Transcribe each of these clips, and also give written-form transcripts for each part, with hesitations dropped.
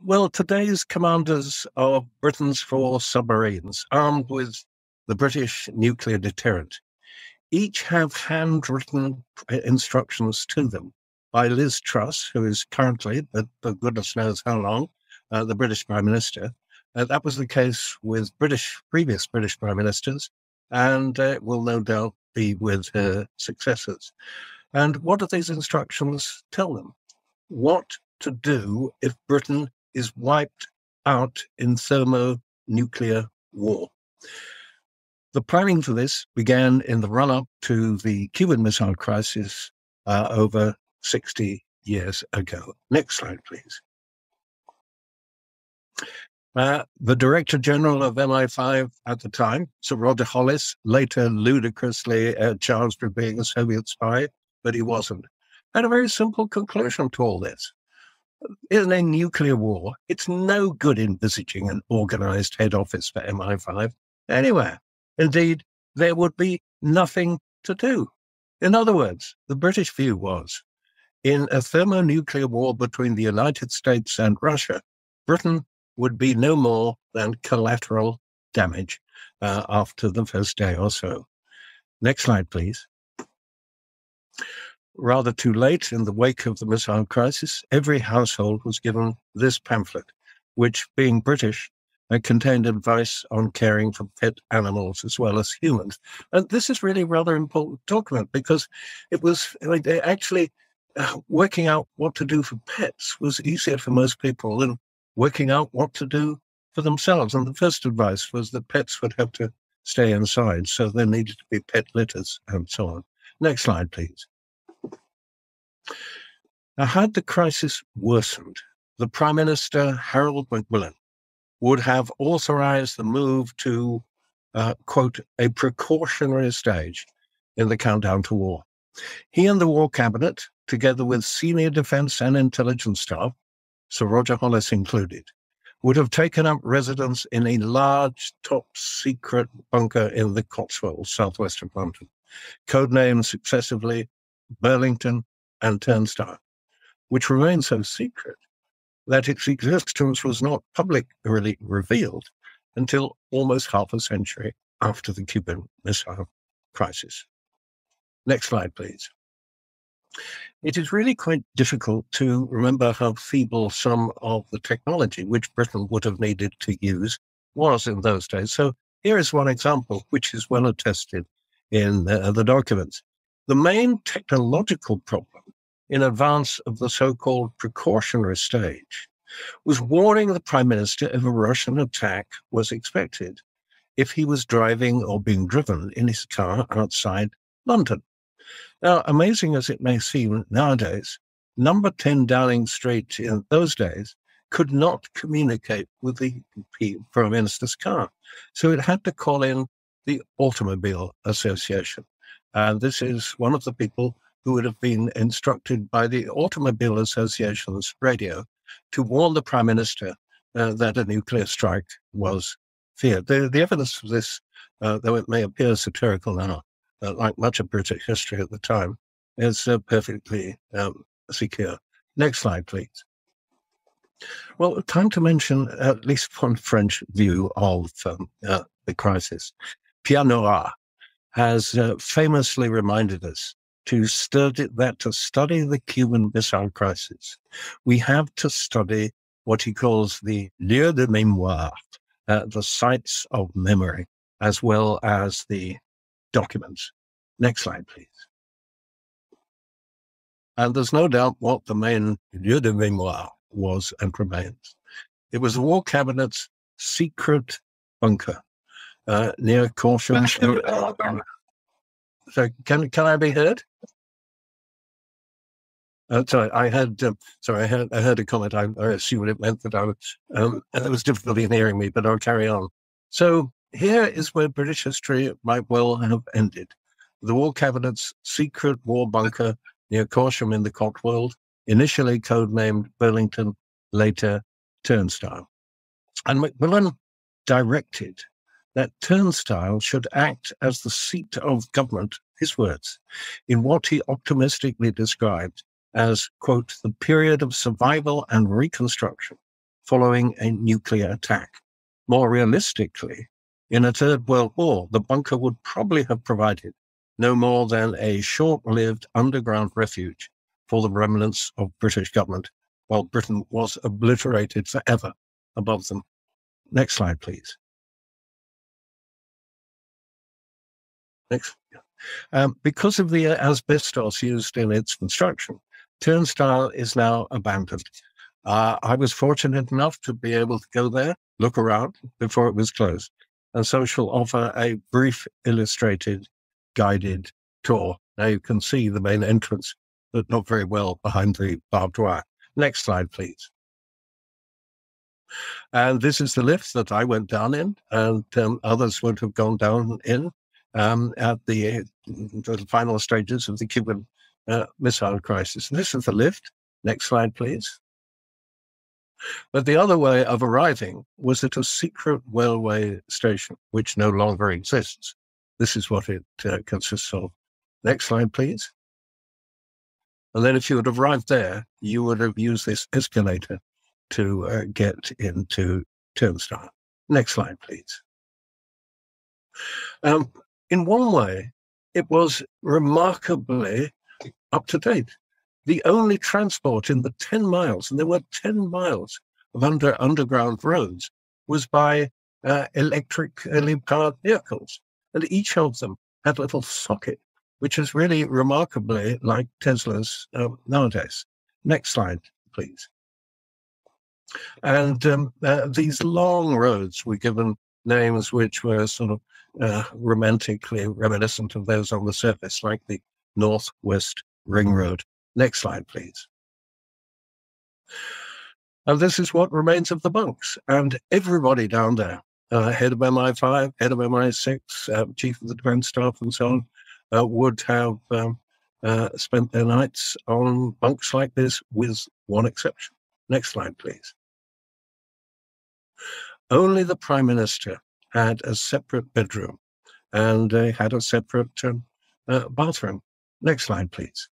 Well, today's commanders of Britain's four submarines, armed with the British nuclear deterrent, each have handwritten instructions to them by Liz Truss, who is currently, but goodness knows how long, the British Prime Minister. That was the case with previous British Prime Ministers, and will no doubt be with her successors. And what do these instructions tell them? What to do if Britain is wiped out in thermonuclear war. The planning for this began in the run-up to the Cuban Missile Crisis over 60 years ago. Next slide, please. The Director General of MI5 at the time, Sir Roger Hollis, later ludicrously charged with being a Soviet spy, but he wasn't, had a very simple conclusion to all this. In a nuclear war, it's no good envisaging an organized head office for MI5 anywhere. Indeed, there would be nothing to do. In other words, the British view was, in a thermonuclear war between the United States and Russia, Britain would be no more than collateral damage after the first day or so. Next slide, please. Rather too late, in the wake of the missile crisis, every household was given this pamphlet, which, being British, contained advice on caring for pet animals as well as humans. And this is really rather important to talk about, because it was actually working out what to do for pets was easier for most people than working out what to do for themselves. And the first advice was that pets would have to stay inside, so there needed to be pet litters and so on. Next slide, please. Now, had the crisis worsened, the Prime Minister, Harold Macmillan, would have authorized the move to, quote, a precautionary stage in the countdown to war. He and the War Cabinet, together with senior defense and intelligence staff, Sir Roger Hollis included, would have taken up residence in a large, top-secret bunker in the Cotswolds, southwest of London, codenamed successively Burlington and Turnstile, which remained so secret that its existence was not publicly revealed until almost half a century after the Cuban Missile Crisis. Next slide, please. It is really quite difficult to remember how feeble some of the technology which Britain would have needed to use was in those days. So here is one example, which is well attested in the documents. The main technological problem in advance of the so-called precautionary stage was warning the Prime Minister if a Russian attack was expected if he was driving or being driven in his car outside London. Now, amazing as it may seem nowadays, number 10 Downing Street in those days could not communicate with the Prime Minister's car. So it had to call in the Automobile Association. And this is one of the people who would have been instructed by the Automobile Association's radio to warn the Prime Minister that a nuclear strike was feared. The evidence for this, though it may appear satirical now, like much of British history at the time, is perfectly secure. Next slide, please. Well, time to mention at least one French view of the crisis. Pierre Nora has famously reminded us to study the Cuban Missile Crisis, we have to study what he calls the lieux de mémoire, the sites of memory, as well as the documents. Next slide, please. And there's no doubt what the main lieu de mémoire was and remains. It was the War Cabinet's secret bunker near Corsham. So can I be heard? Sorry, I heard a comment. I assumed it meant that there was difficulty in hearing me, but I'll carry on. So here is where British history might well have ended. The War Cabinet's secret war bunker near Corsham in the Cotswolds, initially codenamed Burlington, later Turnstile. And Macmillan directed that Turnstile should act as the seat of government, his words, in what he optimistically described as, quote, the period of survival and reconstruction following a nuclear attack. More realistically, in a Third World War, the bunker would probably have provided no more than a short-lived underground refuge for the remnants of British government, while Britain was obliterated forever above them. Next slide, please. Next. Because of the asbestos used in its construction, Turnstile is now abandoned. I was fortunate enough to be able to go there, look around before it was closed, and so shall offer a brief illustrated guided tour. Now you can see the main entrance, but not very well behind the barbed wire. Next slide, please. And this is the lift that I went down in, and others would have gone down in at the final stages of the Cuban Missile Crisis. And this is the lift. Next slide, please. But the other way of arriving was at a secret railway station, which no longer exists. This is what it consists of. Next slide, please. And then if you had arrived there, you would have used this escalator to get into Turnstile. Next slide, please. In one way, it was remarkably up to date. The only transport in the 10 miles, and there were 10 miles of underground roads, was by electrically powered vehicles. And each of them had a little socket, which is really remarkably like Tesla's nowadays. Next slide, please. And these long roads were given names which were sort of romantically reminiscent of those on the surface, like the Northwest Ring Road. Next slide, please. And this is what remains of the bunks. And everybody down there, head of MI5, head of MI6, chief of the defense staff, and so on, would have spent their nights on bunks like this, with one exception. Next slide, please. Only the Prime Minister had a separate bedroom, and had a separate bathroom. Next slide, please.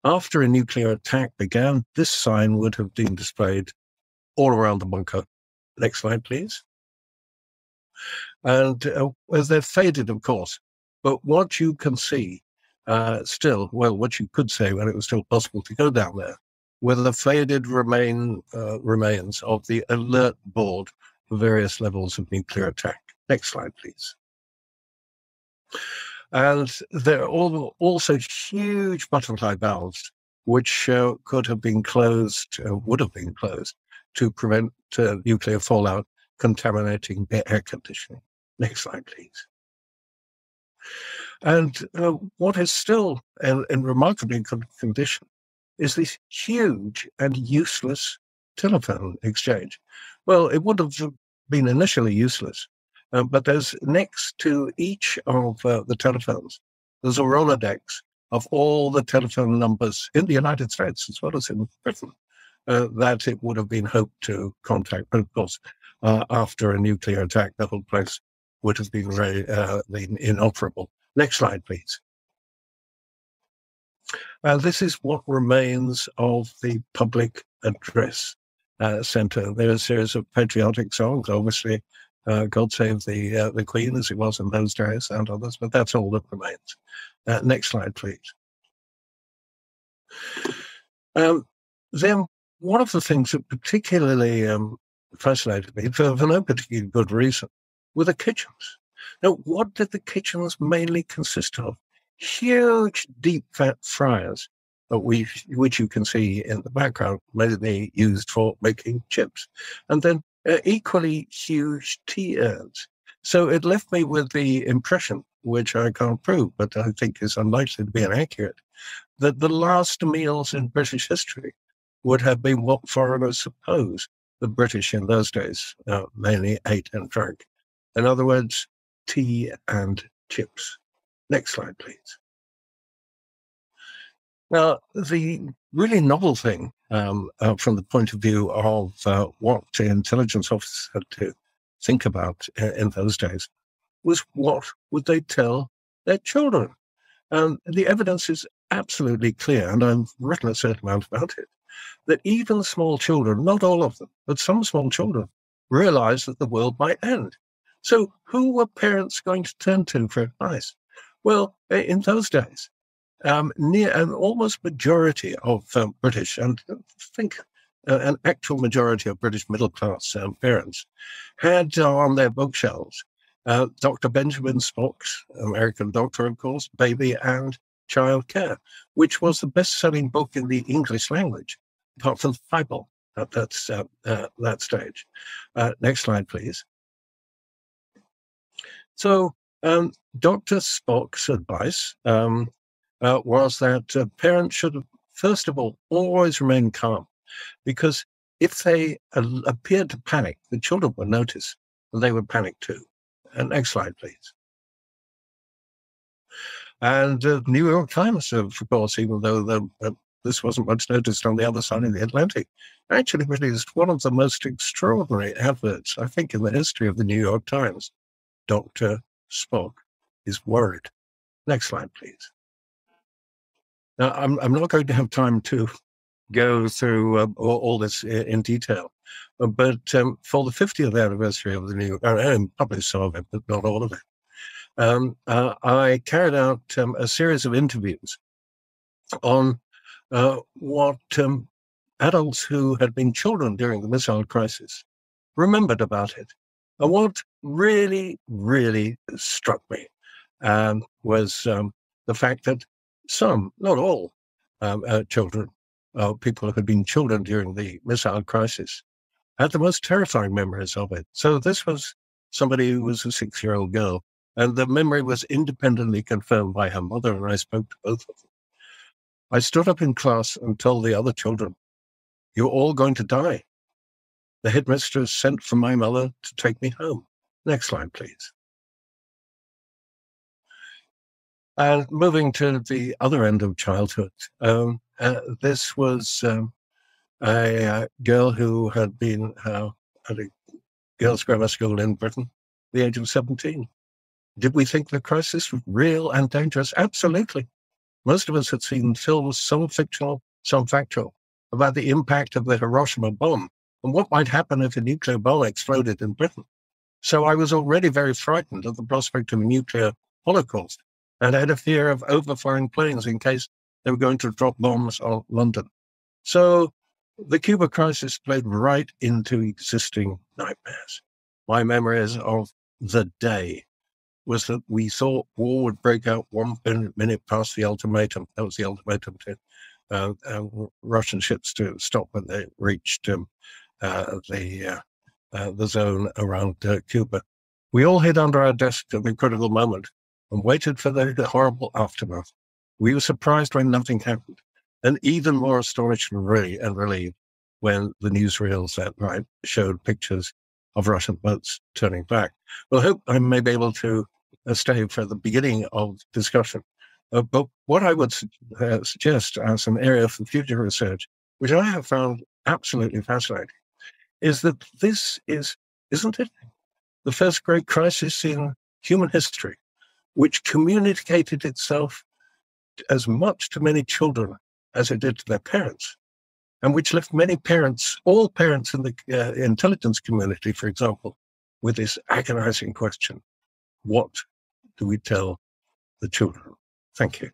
After a nuclear attack began, this sign would have been displayed all around the bunker. Next slide, please. And as they're faded, of course, but what you can see still, well, what you could say when it was still possible to go down there, were the faded remains of the alert board for various levels of nuclear attack. Next slide, please. And there are also huge butterfly valves, which could have been closed, would have been closed, to prevent nuclear fallout contaminating the air conditioning. Next slide, please. And what is still in remarkably good condition is this huge and useless telephone exchange. Well, it would have been initially useless, but there's next to each of the telephones, there's a Rolodex of all the telephone numbers in the United States as well as in Britain that it would have been hoped to contact. But of course, after a nuclear attack, the whole place would have been very inoperable. Next slide, please. This is what remains of the public address center. There are a series of patriotic songs, obviously, God Save the Queen, as it was in those days, and others, but that's all that remains. Next slide, please. Then one of the things that particularly fascinated me, for no particularly good reason, were the kitchens. Now, what did the kitchens mainly consist of? Huge, deep fat fryers, which you can see in the background, mainly used for making chips. And then equally huge tea urns. So it left me with the impression, which I can't prove, but I think is unlikely to be inaccurate, that the last meals in British history would have been what foreigners suppose the British in those days mainly ate and drank. In other words, tea and chips. Next slide, please. Now, the really novel thing from the point of view of what the intelligence officers had to think about in those days was what would they tell their children? The evidence is absolutely clear, and I've written a certain amount about it, that even small children, not all of them, but some small children, realized that the world might end. So who were parents going to turn to for advice? Well, in those days, near an almost majority of British, and I think an actual majority of British middle-class parents, had on their bookshelves Dr. Benjamin Spock's, American doctor, of course, Baby and Child Care, which was the best-selling book in the English language, apart from the Bible at that stage. Next slide, please. So Dr. Spock's advice was that parents should, first of all, always remain calm, because if they appeared to panic, the children would notice and they would panic too. Next slide, please. And the New York Times, of course, even though this wasn't much noticed on the other side of the Atlantic, actually released one of the most extraordinary adverts, I think, in the history of the New York Times. Dr. Spock is worried. Next slide, please. Now, I'm not going to have time to go through all this in detail, but for the 50th anniversary of the New York, probably some of it, but not all of it, I carried out a series of interviews on what adults who had been children during the missile crisis remembered about it. And what really, really struck me was the fact that some, not all, children, people who had been children during the missile crisis, had the most terrifying memories of it. So this was somebody who was a 6-year-old girl, and the memory was independently confirmed by her mother, and I spoke to both of them. I stood up in class and told the other children, "You're all going to die. The headmistress sent for my mother to take me home." Next slide, please. And moving to the other end of childhood, this was a girl who had been at a girls' grammar school in Britain, the age of 17. Did we think the crisis was real and dangerous? Absolutely. Most of us had seen films, some fictional, some factual, about the impact of the Hiroshima bomb and what might happen if a nuclear bomb exploded in Britain. So I was already very frightened of the prospect of a nuclear holocaust, and had a fear of overflying planes in case they were going to drop bombs on London. So the Cuba crisis played right into existing nightmares. My memories of the day was that we thought war would break out 1 minute past the ultimatum. That was the ultimatum to Russian ships to stop when they reached the zone around Cuba. We all hid under our desks at the critical moment and waited for the horrible aftermath. We were surprised when nothing happened, and even more astonished and relieved when the newsreels that night showed pictures of Russian boats turning back. Well, I hope I may be able to stay for the beginning of discussion. But what I would suggest as an area for future research, which I have found absolutely fascinating, is that this is, isn't it, the first great crisis in human history, which communicated itself as much to many children as it did to their parents, and which left many parents, all parents in the intelligence community, for example, with this agonizing question: what do we tell the children? Thank you.